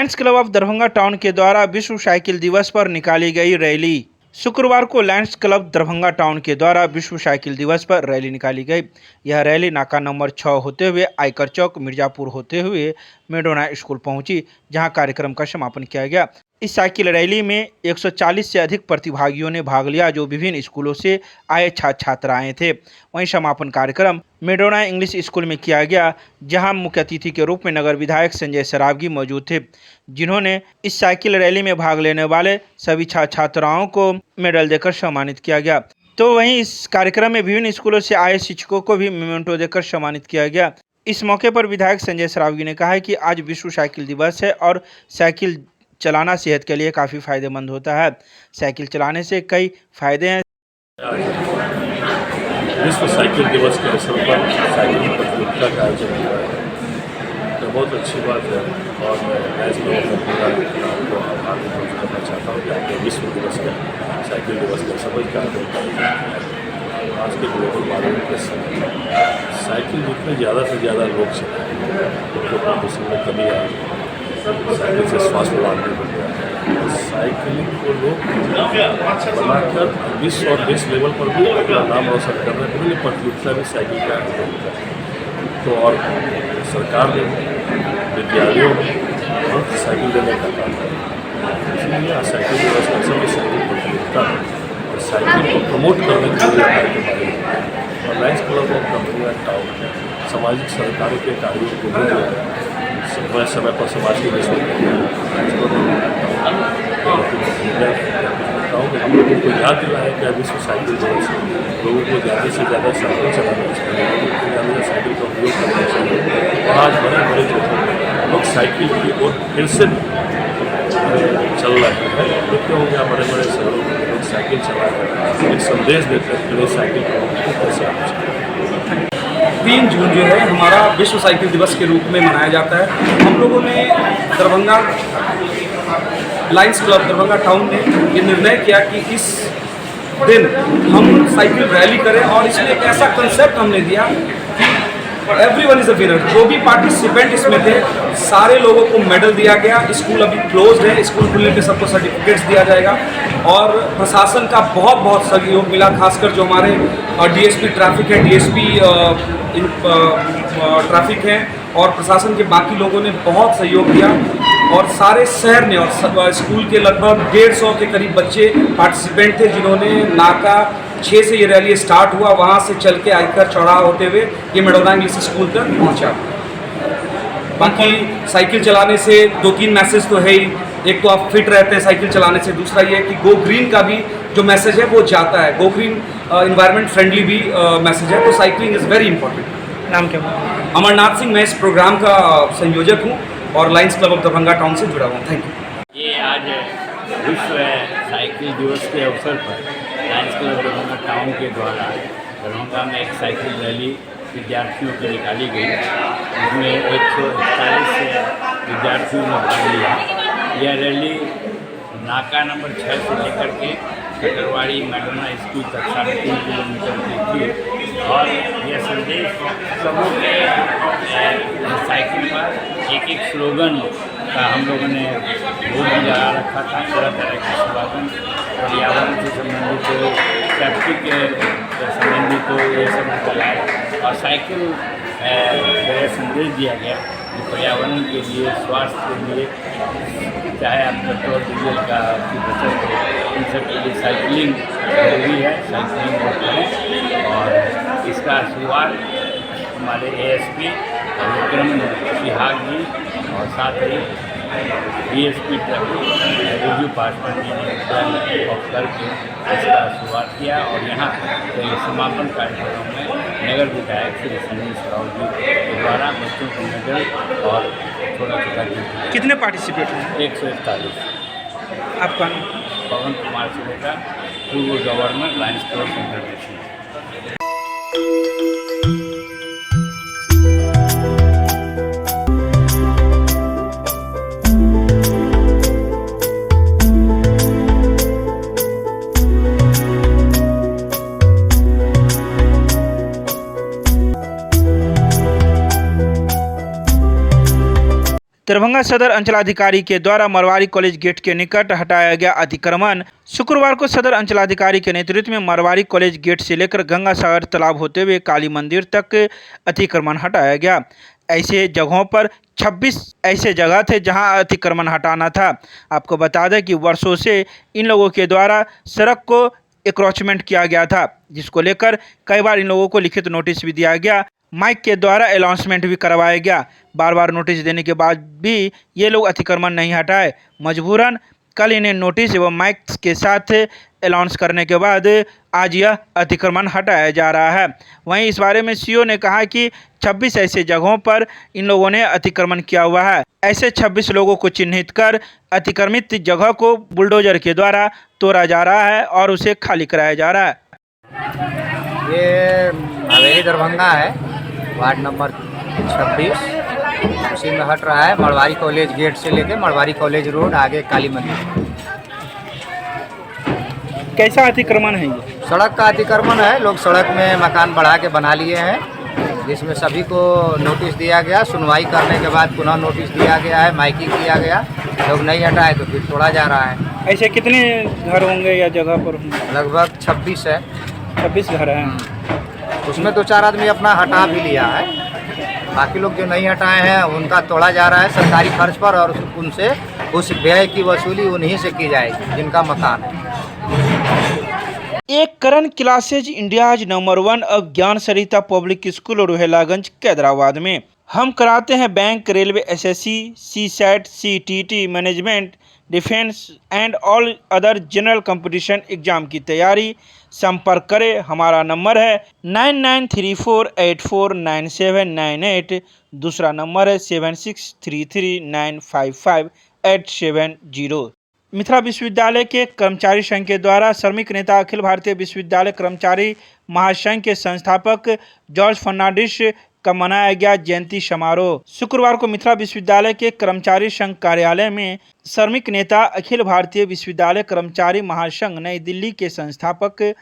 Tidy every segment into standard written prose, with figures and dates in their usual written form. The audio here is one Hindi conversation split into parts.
Lions club of Darbhanga town के द्वारा विश्व साइकिल दिवस पर निकाली गई रैली। शुक्रवार को लायंस क्लब दरभंगा टाउन के द्वारा विश्व साइकिल दिवस पर रैली निकाली गई। यह रैली नाका नंबर 6 होते हुए आयकर चौक मिर्जापुर होते हुए मेडोना स्कूल पहुंची, जहां कार्यक्रम का समापन किया गया। इस साइकिल रैली में 140 से अधिक प्रतिभागियों ने भाग लिया, जो विभिन्न स्कूलों से आए छात्र छात्राएं थे। वहीं समापन कार्यक्रम मेडोना इंग्लिश स्कूल में किया गया, जहां मुख्य अतिथि के रूप में नगर विधायक संजय सरावगी मौजूद थे, जिन्होंने इस साइकिल रैली में भाग लेने वाले सभी छात्र छात्राओं को मेडल देकर सम्मानित किया गया। तो वहीं इस कार्यक्रम में विभिन्न स्कूलों से आए शिक्षकों को भी मेमेंटो देकर सम्मानित किया गया। इस मौके पर विधायक संजय सरावगी ने कहा है कि आज विश्व साइकिल दिवस है और साइकिल चलाना सेहत के लिए काफ़ी फायदेमंद होता है। साइकिल चलाने से कई फायदे हैं। विश्व साइकिल दिवस के अवसर पर साइकिल प्रतियोगिता का आयोजन हुआ है, तो बहुत अच्छी बात है। और मैं लायंस क्लब ऑफ दरभंगा को आभार व्यक्त करना चाहता हूँ कि आपने विश्व दिवस का साइकिल दिवस का समझ का आज के ग्लोबल वार्मिंग के समय साइकिल जितने ज़्यादा से ज़्यादा लोग चलाएंगे उनको प्रदूषण में कमी आएगी। साइकिल से स्वास्थ्य लाभ भी बढ़ गया है। साइकिलिंग को लोग बनाकर विश्व और देश लेवल पर भी अपना नाम रोशन कर रहे हैं। विभिन्न प्रतियोगिता भी साइकिल का आयोजन होता है। तो और सरकार ने विद्यालयों में मुफ्त साइकिल देने का काम है, इसलिए आज साइकिल दिवस का समय साइकिल प्रतियोगिता और साइकिल को प्रमोट करने के लिए कार्यक्रम और Lions club of Darbhanga town सामाजिक सरकारों के कार्यों को भी समय पर समाज के हम लोगों को याद दिलाया कि विश्व साइकिल दिवस लोगों को ज़्यादा से ज़्यादा साइकिल चलाना चाहिए, साइकिल का उपयोग करना चाहिए। और आज बड़े बड़े जो लोग साइकिल की ओर फिर से चल रहे हैं। देखते होंगे बड़े बड़े शहरों में लोग साइकिल चला कर एक संदेश देते हैं कि साइकिल को कैसे आना चाहिए। 3 जून जो है हमारा विश्व साइकिल दिवस के रूप में मनाया जाता है। हम लोगों ने Darbhanga Lions club Darbhanga town ने ये निर्णय किया कि इस दिन हम साइकिल रैली करें, और इसमें एक ऐसा कंसेप्ट हमने दिया कि एवरीवन इज़ अ विनर। जो भी पार्टिसिपेंट इसमें थे सारे लोगों को मेडल दिया गया। स्कूल अभी क्लोज्ड है, स्कूल खुलने पे सबको सर्टिफिकेट्स दिया जाएगा। और प्रशासन का बहुत बहुत सहयोग मिला, खासकर जो हमारे डीएसपी ट्रैफिक है, डीएसपी ट्रैफिक हैं, और प्रशासन के बाकी लोगों ने बहुत सहयोग दिया। और सारे शहर ने और स्कूल के लगभग 150 के करीब बच्चे पार्टिसिपेंट थे, जिन्होंने नाका 6 से ये रैली स्टार्ट हुआ, वहाँ से चल के आयकर चौराहा होते हुए ये मेडोना इंग्लिश स्कूल तक पहुँचा। बाकी साइकिल चलाने से 2-3 मैसेज तो है ही। एक तो आप फिट रहते हैं साइकिल चलाने से, दूसरा ये है कि गो ग्रीन का भी जो मैसेज है वो जाता है। गो ग्रीन इन्वायरमेंट फ्रेंडली भी मैसेज है। तो साइकिलिंग इज़ वेरी इंपॉर्टेंट। नाम क्या? अमरनाथ सिंह, मैं इस प्रोग्राम का संयोजक हूँ और Lions club of Darbhanga town से जुड़ा हूँ। Thank you. ये आज विश्व साइकिल दिवस के अवसर पर लायंस क्लब दरभंगा टाउन के द्वारा दरभंगा में एक साइकिल रैली विद्यार्थियों की निकाली गई, जिसमें 141 विद्यार्थियों ने भाग लिया। यह रैली नाका नंबर 6 से लेकर के कटरवाड़ी मेडोना स्कूल तक 3.5 किलोमीटर की थी। और यह संदेश सबों के साइकिल पर एक स्लोगन का हम लोगों ने बोर्ड भी लगा रखा था, तरह तरह के स्लोगन, पर्यावरण से संबंधित हो, सेफ्टी के संबंधित हो, ये सब लगाए। और साइकिल संदेश दिया गया कि पर्यावरण के लिए, स्वास्थ्य के लिए, चाहे आप पेट्रोल डीजल का की बचत हो, इन सब के लिए साइकिलिंग जरूरी है। साइकिलिंग करें। और इसका शुरुआत हमारे एएसपी विक्रम सिहाग जी और साथ ही डीएसपी रिजू पासवान जी ने ऑफ करके इसका शुरुआत किया। और यहाँ समापन कार्यक्रमों में नगर विधायक श्री संजय सरावगी के द्वारा बच्चों को मेडल और छोटा छोटा गिफ्ट। कितने पार्टिसिपेट हैं? 141। आपका? पवन कुमार सुरेखा, पूर्व governor, Lions club international. Darbhanga सदर अंचलाधिकारी के द्वारा मरवारी कॉलेज गेट के निकट हटाया गया अतिक्रमण। शुक्रवार को सदर अंचलाधिकारी के नेतृत्व में मरवारी कॉलेज गेट से लेकर गंगा सागर तालाब होते हुए काली मंदिर तक अतिक्रमण हटाया गया। ऐसे जगहों पर 26 ऐसे जगह थे जहां अतिक्रमण हटाना था। आपको बता दें कि वर्षों से इन लोगों के द्वारा सड़क को एंक्रोचमेंट किया गया था, जिसको लेकर कई बार इन लोगों को लिखित नोटिस भी दिया गया, माइक के द्वारा अनाउंसमेंट भी करवाया गया। बार बार नोटिस देने के बाद भी ये लोग अतिक्रमण नहीं हटाए। मजबूरन कल इन्हें नोटिस एवं माइक के साथ अनाउंस करने के बाद आज यह अतिक्रमण हटाया जा रहा है। वहीं इस बारे में सीओ ने कहा कि 26 ऐसे जगहों पर इन लोगों ने अतिक्रमण किया हुआ है। ऐसे 26 लोगों को चिन्हित कर अतिक्रमित जगह को बुलडोजर के द्वारा तोड़ा जा रहा है और उसे खाली कराया जा रहा है। ये हवेली दरभंगा है, वार्ड नंबर 26, उसी में हट रहा है। मरवारी कॉलेज गेट से लेके मरवारी कॉलेज रोड आगे काली मंदिर। कैसा अतिक्रमण है ये? सड़क का अतिक्रमण है। लोग सड़क में मकान बढ़ा के बना लिए हैं, जिसमें सभी को नोटिस दिया गया। सुनवाई करने के बाद पुनः नोटिस दिया गया है, माइकिंग किया गया। लोग नहीं हटाए तो फिर तोड़ा जा रहा है। ऐसे कितने घर होंगे या जगह पर होंगे? लगभग 26 है। 26 घर हैं। उसमें 2-4 आदमी अपना हटा भी लिया है। बाकी लोग जो नहीं हटाए हैं उनका तोड़ा जा रहा है सरकारी खर्च पर, और उनसे उस व्यय की वसूली उन्हीं से की जाएगी जिनका मकान है। एक करण क्लासेज इंडियाज नंबर 1 ऑफ ज्ञान सरिता पब्लिक स्कूल रोहेलागंज कैदराबाद में हम कराते हैं bank, railway, SSC, CSAT, CTT, management, defence and all other general competition exam की तैयारी। संपर्क करें, हमारा नंबर है 9934849798। दूसरा नंबर है 7633955870। मिथिला विश्वविद्यालय के कर्मचारी संघ के द्वारा श्रमिक नेता अखिल भारतीय विश्वविद्यालय कर्मचारी महासंघ के संस्थापक जॉर्ज फर्नांडिस का मनाया गया जयंती समारोह। शुक्रवार को मिथिला विश्वविद्यालय के कर्मचारी संघ कार्यालय में श्रमिक नेता अखिल भारतीय विश्वविद्यालय कर्मचारी महासंघ नई दिल्ली के संस्थापक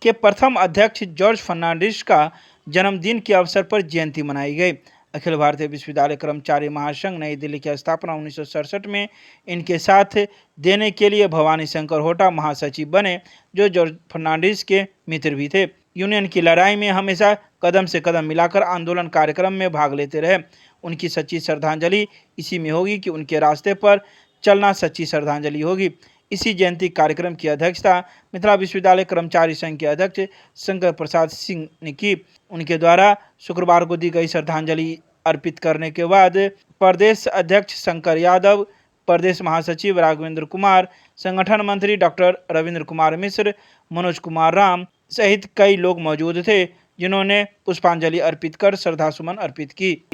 के प्रथम अध्यक्ष जॉर्ज फर्नांडिस का जन्मदिन के अवसर पर जयंती मनाई गई। अखिल भारतीय विश्वविद्यालय कर्मचारी महासंघ नई दिल्ली की स्थापना 1967 में इनके साथ देने के लिए भवानी शंकर होटा महासचिव बने, जो जॉर्ज फर्नांडिस के मित्र भी थे। यूनियन की लड़ाई में हमेशा कदम से कदम मिलाकर आंदोलन कार्यक्रम में भाग लेते रहे। उनकी सच्ची श्रद्धांजलि इसी में होगी कि उनके रास्ते पर चलना सच्ची श्रद्धांजलि होगी। इसी जयंती कार्यक्रम की अध्यक्षता मिथिला विश्वविद्यालय कर्मचारी संघ के अध्यक्ष शंकर प्रसाद सिंह ने की। उनके द्वारा शुक्रवार को दी गई श्रद्धांजलि अर्पित करने के बाद प्रदेश अध्यक्ष शंकर यादव, प्रदेश महासचिव राघवेंद्र कुमार, संगठन मंत्री डॉक्टर रविंद्र कुमार मिश्र, मनोज कुमार राम सहित कई लोग मौजूद थे, जिन्होंने पुष्पांजलि अर्पित कर श्रद्धासुमन अर्पित की।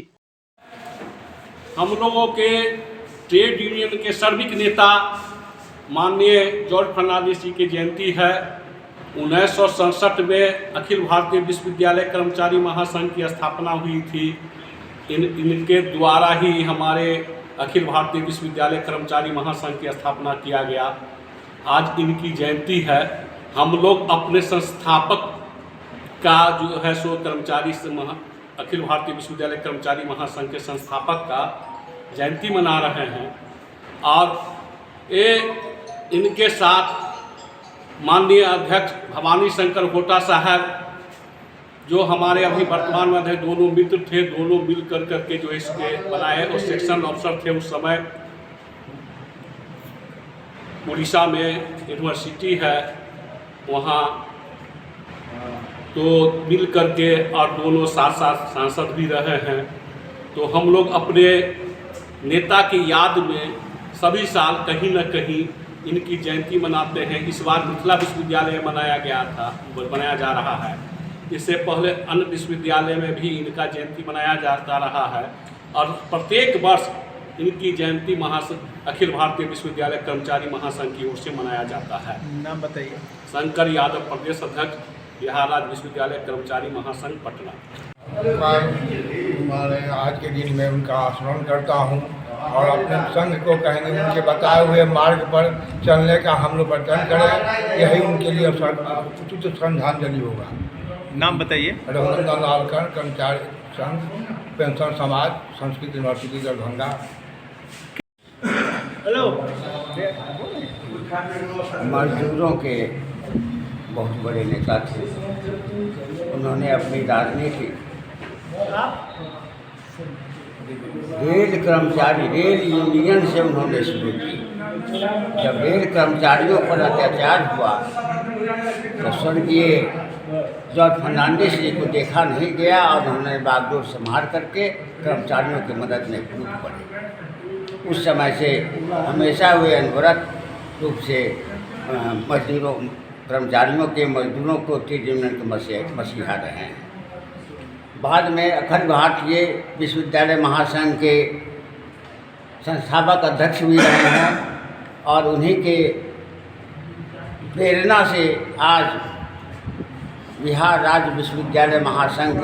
हम लोगों के ट्रेड यूनियन के श्रमिक नेता माननीय जॉर्ज फर्नांडिस जी की जयंती है। 1967 में अखिल भारतीय विश्वविद्यालय कर्मचारी महासंघ की स्थापना हुई थी। इनके द्वारा ही हमारे अखिल भारतीय विश्वविद्यालय कर्मचारी महासंघ की स्थापना किया गया। आज इनकी जयंती है। हम लोग अपने संस्थापक का जो है सो कर्मचारी अखिल भारतीय विश्वविद्यालय कर्मचारी महासंघ के संस्थापक का जयंती मना रहे हैं, और इनके साथ माननीय अध्यक्ष भवानी शंकर होटा साहब, जो हमारे अभी वर्तमान में अध्यक्ष, दोनों मित्र थे, दोनों मिल करके जो इसके बनाए, और सेक्शन अफसर थे उस समय। उड़ीसा में यूनिवर्सिटी है, वहाँ तो मिल करके, और दोनों साथ साथ सांसद भी रहे हैं। तो हम लोग अपने नेता की याद में सभी साल कहीं न कहीं इनकी जयंती मनाते हैं। इस बार मिथिला विश्वविद्यालय में मनाया जा रहा है। इससे पहले अन्य विश्वविद्यालय में भी इनका जयंती मनाया जाता रहा है, और प्रत्येक वर्ष इनकी जयंती अखिल भारतीय विश्वविद्यालय कर्मचारी महासंघ की ओर से मनाया जाता है। नाम बताइए। शंकर यादव, प्रदेश अध्यक्ष, बिहार राज्य विश्वविद्यालय कर्मचारी महासंघ, पटना। हमारे आज के दिन में उनका स्मरण करता हूँ, और अपने संघ को कहेंगे उनके बताए हुए मार्ग पर चलने का हम लोग वर्तन करें। यही उनके लिए उचित श्रद्धांजलि होगा। नाम बताइए। रघुनंदन लालकर, कर्मचारी संघ, पेंशन समाज, संस्कृत यूनिवर्सिटी दरभंगा। मजदूरों के बहुत बड़े नेता थे। उन्होंने अपनी राजनीति रेल कर्मचारी, रेल यूनियन से उन्होंने शुरू की। जब रेल कर्मचारियों पर अत्याचार हुआ तो स्वर्गीय जॉर्ज फर्नांडिस जी को देखा नहीं गया और उन्होंने बागडोर संभाल करके कर्मचारियों की मदद में कूद पड़े। उस समय से हमेशा वे अनवरत रूप से मजदूरों, कर्मचारियों के, मजदूरों को ट्रेड यूनियन के मसीहा रहे हैं। बाद में अखिल भारतीय विश्वविद्यालय महासंघ के संस्थापक अध्यक्ष भी रहे हैं और उन्हीं के प्रेरणा से आज बिहार राज्य विश्वविद्यालय महासंघ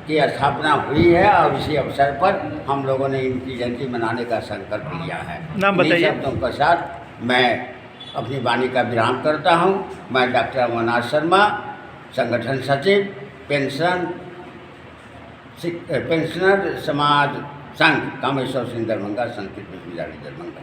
की स्थापना हुई है और इसी अवसर पर हम लोगों ने इनकी जयंती मनाने का संकल्प लिया है। नाम बताइए। इन्हीं शब्दों के साथ मैं अपनी वाणी का विराम करता हूँ। मैं डॉक्टर अमरनाथ शर्मा, संगठन सचिव, पेंशनर समाज संघ, कामेश्वर सिंह दरभंगा, संस्कृत विश्वविद्यालय दरभंगा।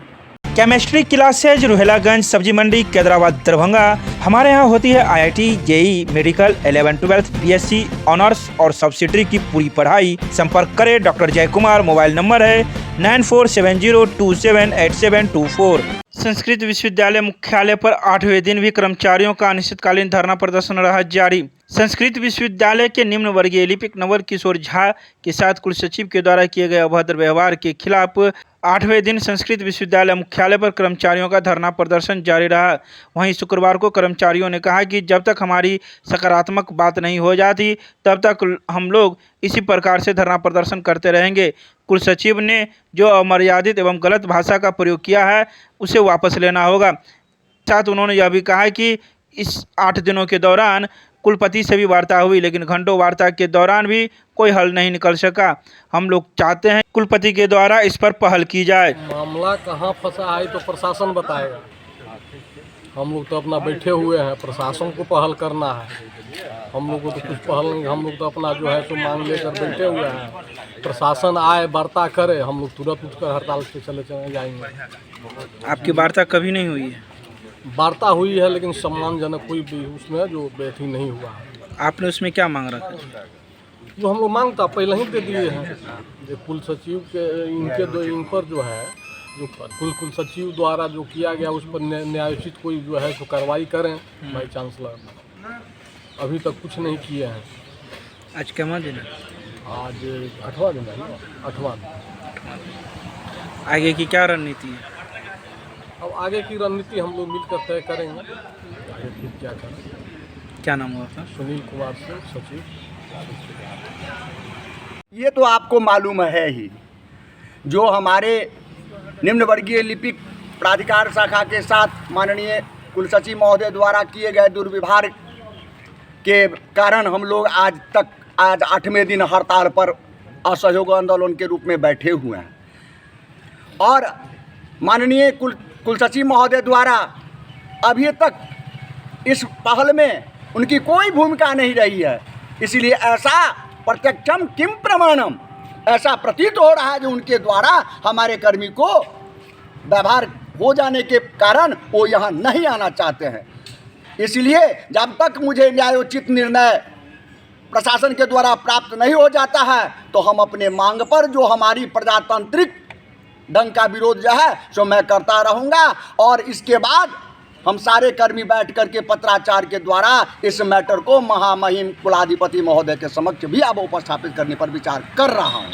केमिस्ट्री क्लासेज रोहिलागंज, सब्जी मंडी, कैदराबाद, दरभंगा। हमारे यहाँ होती है IIT, JEE, medical, 11, 12, BSc honours और सब्सिडरी की पूरी पढ़ाई। संपर्क करें डॉक्टर जय कुमार। मोबाइल नंबर है 9470278724। संस्कृत विश्वविद्यालय मुख्यालय पर 8वें दिन भी कर्मचारियों का अनिश्चितकालीन धरना प्रदर्शन रहा जारी। संस्कृत विश्वविद्यालय के निम्न वर्गीय लिपिक नवल किशोर झा के साथ कुलसचिव के द्वारा किए गए अभद्र व्यवहार के खिलाफ 8वें दिन संस्कृत विश्वविद्यालय मुख्यालय पर कर्मचारियों का धरना प्रदर्शन जारी रहा। वहीं शुक्रवार को कर्मचारियों ने कहा कि जब तक हमारी सकारात्मक बात नहीं हो जाती तब तक हम लोग इसी प्रकार से धरना प्रदर्शन करते रहेंगे। कुलसचिव ने जो अमर्यादित एवं गलत भाषा का प्रयोग किया है उसे वापस लेना होगा। साथ उन्होंने यह भी कहा कि इस 8 दिनों के दौरान कुलपति से भी वार्ता हुई, लेकिन घंटों वार्ता के दौरान भी कोई हल नहीं निकल सका। हम लोग चाहते हैं कुलपति के द्वारा इस पर पहल की जाए। मामला कहाँ फंसा है तो प्रशासन बताएगा। हम लोग तो अपना बैठे हुए हैं, प्रशासन को पहल करना है। हम लोग को तो कुछ पहल नहीं, हम लोग तो अपना जो है तो मांग लेकर बैठे हुए हैं। प्रशासन आए, वार्ता करे, हम लोग तुरंत उठकर हड़ताल पे चले जाएंगे। आपकी वार्ता कभी नहीं हुई है? वार्ता हुई है लेकिन सम्मानजनक कोई भी उसमें जो बैठी नहीं हुआ है। आपने उसमें क्या मांग रखा? जो हम लोग मांगता पहले ही दे दिए हैं। जो कुल सचिव के इन पर जो है जो कुल सचिव द्वारा जो किया गया उस पर न्यायोचित कोई जो है तो कार्रवाई करें। वाइस चांसलर अभी तक कुछ नहीं किए हैं। आज क्या दिन है? आज 8वां दिन है ना, 8वां। आगे की क्या रणनीति है? अब आगे की रणनीति हम लोग मिलकर तय करेंगे। आगे फिर क्या करें। क्या नाम हुआ था? सुनील कुमार सिंह, सचिव। ये तो आपको मालूम है ही, जो हमारे निम्न वर्गीय लिपिक प्राधिकार शाखा के साथ माननीय कुलसचिव महोदय द्वारा किए गए दुर्व्यवहार के कारण हम लोग आज 8वें दिन हड़ताल पर असहयोग आंदोलन के रूप में बैठे हुए हैं और माननीय कुलसचिव महोदय द्वारा अभी तक इस पहल में उनकी कोई भूमिका नहीं रही है। इसलिए ऐसा प्रत्यक्षम किम प्रमाणम, ऐसा प्रतीत हो रहा है जो उनके द्वारा हमारे कर्मी को व्यवहार हो जाने के कारण वो यहाँ नहीं आना चाहते हैं। इसलिए जब तक मुझे न्यायोचित निर्णय प्रशासन के द्वारा प्राप्त नहीं हो जाता है तो हम अपने मांग पर जो हमारी प्रजातांत्रिक ढंग का विरोध जो है सो मैं करता रहूँगा और इसके बाद हम सारे कर्मी बैठ करके पत्राचार के द्वारा इस मैटर को महामहिम कुलाधिपति महोदय के समक्ष भी अब उपस्थापित करने पर विचार कर रहा हूँ।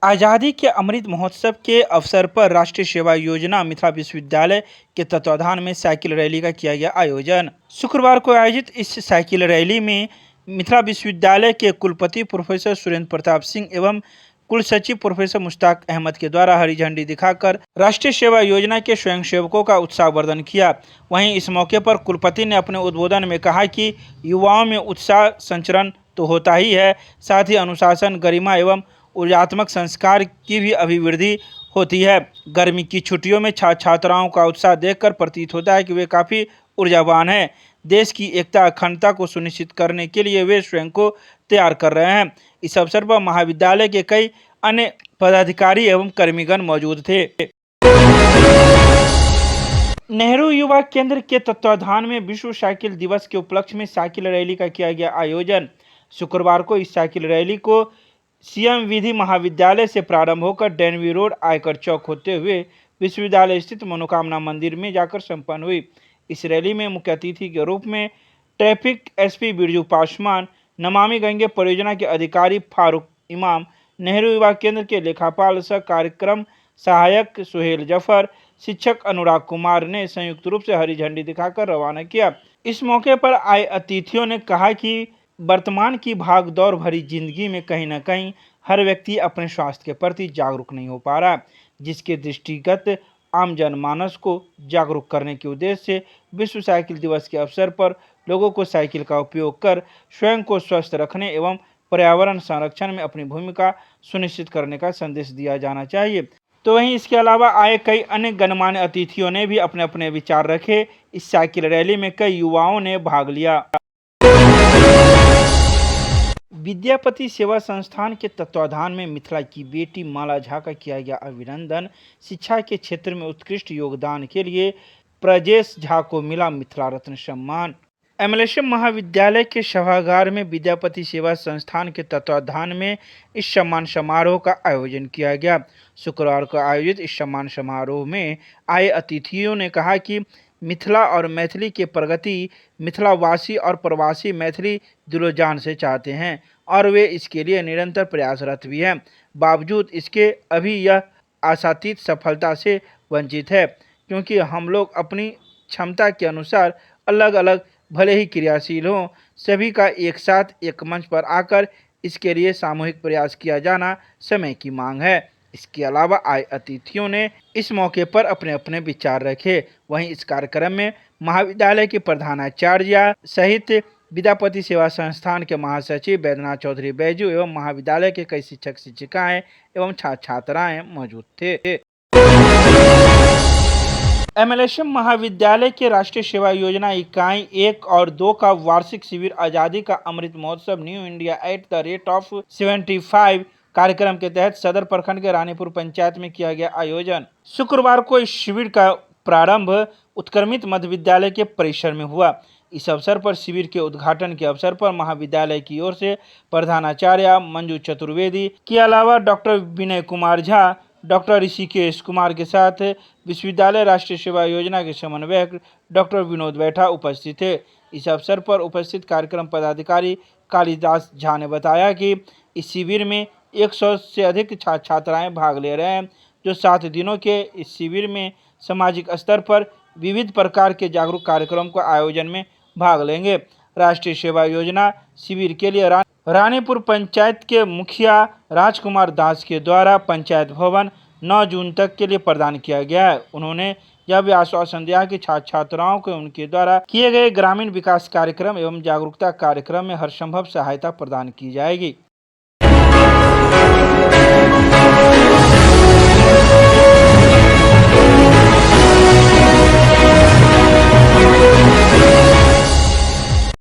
आज़ादी के अमृत महोत्सव के अवसर पर राष्ट्रीय सेवा योजना मिथिला विश्वविद्यालय के तत्वाधान में साइकिल रैली का किया गया आयोजन। शुक्रवार को आयोजित इस साइकिल रैली में मिथिला विश्वविद्यालय के कुलपति प्रोफेसर सुरेंद्र प्रताप सिंह एवं कुलसचिव प्रोफेसर मुश्ताक अहमद के द्वारा हरी झंडी दिखाकर राष्ट्रीय सेवा योजना के स्वयंसेवकों का उत्साहवर्धन किया। वहीं इस मौके पर कुलपति ने अपने उद्बोधन में कहा कि युवाओं में उत्साह संचरण तो होता ही है, साथ ही अनुशासन, गरिमा एवं ऊर्जात्मक संस्कार की भी अभिवृद्धि होती है। गर्मी की छुट्टियों में छात्राओं का उत्साह देखकर प्रतीत होता है कि वे काफ़ी ऊर्जावान हैं। देश की एकता अखंडता को सुनिश्चित करने के लिए वे स्वयं को तैयार कर रहे हैं। इस अवसर पर महाविद्यालय के कई अन्य पदाधिकारी एवं कर्मीगण मौजूद थे। नेहरू युवा केंद्र के तत्वाधान में विश्व साइकिल दिवस के उपलक्ष्य में साइकिल रैली का किया गया आयोजन। शुक्रवार को इस साइकिल रैली को सीएम विधि महाविद्यालय से प्रारंभ होकर डेनवी रोड आयकर चौक होते हुए विश्वविद्यालय स्थित मनोकामना मंदिर में जाकर संपन्न हुई। इस रैली में मुख्य अतिथि के रूप में ट्रैफिक एसपी बिरजू पासवान, नमामि गंगे परियोजना के अधिकारी फारूक इमाम, नेहरू युवा केंद्र के लेखापाल सह कार्यक्रम सहायक सुहेल जफर, शिक्षक अनुराग कुमार ने संयुक्त रूप से हरी झंडी दिखाकर रवाना किया। इस मौके पर आए अतिथियों ने कहा कि वर्तमान की भागदौड़ भरी जिंदगी में कहीं न कहीं हर व्यक्ति अपने स्वास्थ्य के प्रति जागरूक नहीं हो पा रहा, जिसके दृष्टिगत आम जनमानस को जागरूक करने के उद्देश्य से विश्व साइकिल दिवस के अवसर पर लोगों को साइकिल का उपयोग कर स्वयं को स्वस्थ रखने एवं पर्यावरण संरक्षण में अपनी भूमिका सुनिश्चित करने का संदेश दिया जाना चाहिए। तो वहीं इसके अलावा आए कई अन्य गणमान्य अतिथियों ने भी अपने अपने विचार रखे। इस साइकिल रैली में कई युवाओं ने भाग लिया। विद्यापति सेवा संस्थान के तत्वाधान में मिथिला की बेटी माला झा का किया गया अभिनंदन। शिक्षा के क्षेत्र में उत्कृष्ट योगदान के लिए प्रजेश झा को मिला मिथिला रत्न सम्मान। एमएलएसएम महाविद्यालय के सभागार में विद्यापति सेवा संस्थान के तत्वाधान में इस सम्मान समारोह का आयोजन किया गया। शुक्रवार को आयोजित इस सम्मान समारोह में आए अतिथियों ने कहा कि मिथिला और मैथिली के प्रगति मिथिलावासी और प्रवासी मैथिली दिलो जान से चाहते हैं और वे इसके लिए निरंतर प्रयासरत भी हैं। बावजूद इसके अभी यह आशातीत सफलता से वंचित है, क्योंकि हम लोग अपनी क्षमता के अनुसार अलग अलग भले ही क्रियाशील हों, सभी का एक साथ एक मंच पर आकर इसके लिए सामूहिक प्रयास किया जाना समय की मांग है। इसके अलावा आए अतिथियों ने इस मौके पर अपने अपने विचार रखे। वहीं इस कार्यक्रम में महाविद्यालय की प्रधानाचार्य सहित विद्यापति सेवा संस्थान के महासचिव बैद्यनाथ चौधरी बैजू एवं महाविद्यालय के कई शिक्षक शिक्षिकाएं एवं छात्र छात्राएं मौजूद थे। एमएलएसएम महाविद्यालय के राष्ट्रीय सेवा योजना इकाई 1 और 2 का वार्षिक शिविर आज़ादी का Amrit Mahotsav new India at the rate of 75 कार्यक्रम के तहत सदर प्रखंड के रानीपुर पंचायत में किया गया आयोजन। शुक्रवार को इस शिविर का प्रारंभ उत्क्रमित मध्य विद्यालय के परिसर में हुआ। इस अवसर पर शिविर के उद्घाटन के अवसर पर महाविद्यालय की ओर से प्रधानाचार्य मंजू चतुर्वेदी के अलावा डॉक्टर विनय कुमार झा, डॉक्टर ऋषिकेश कुमार के साथ विश्वविद्यालय राष्ट्रीय सेवा योजना के समन्वयक डॉक्टर विनोद बैठा उपस्थित थे। इस अवसर पर उपस्थित कार्यक्रम पदाधिकारी कालिदास झा ने बताया कि इस शिविर में 100 से अधिक छात्र छात्राएं भाग ले रहे हैं, जो 7 दिनों के इस शिविर में सामाजिक स्तर पर विविध प्रकार के जागरूक कार्यक्रम के आयोजन में भाग लेंगे। राष्ट्रीय सेवा योजना शिविर के लिए रानीपुर पंचायत के मुखिया राजकुमार दास के द्वारा पंचायत भवन 9 जून तक के लिए प्रदान किया गया है। उन्होंने यह भी आश्वासन दिया कि छात्र छात्राओं को उनके द्वारा किए गए ग्रामीण विकास कार्यक्रम एवं जागरूकता कार्यक्रम में हर संभव सहायता प्रदान की जाएगी।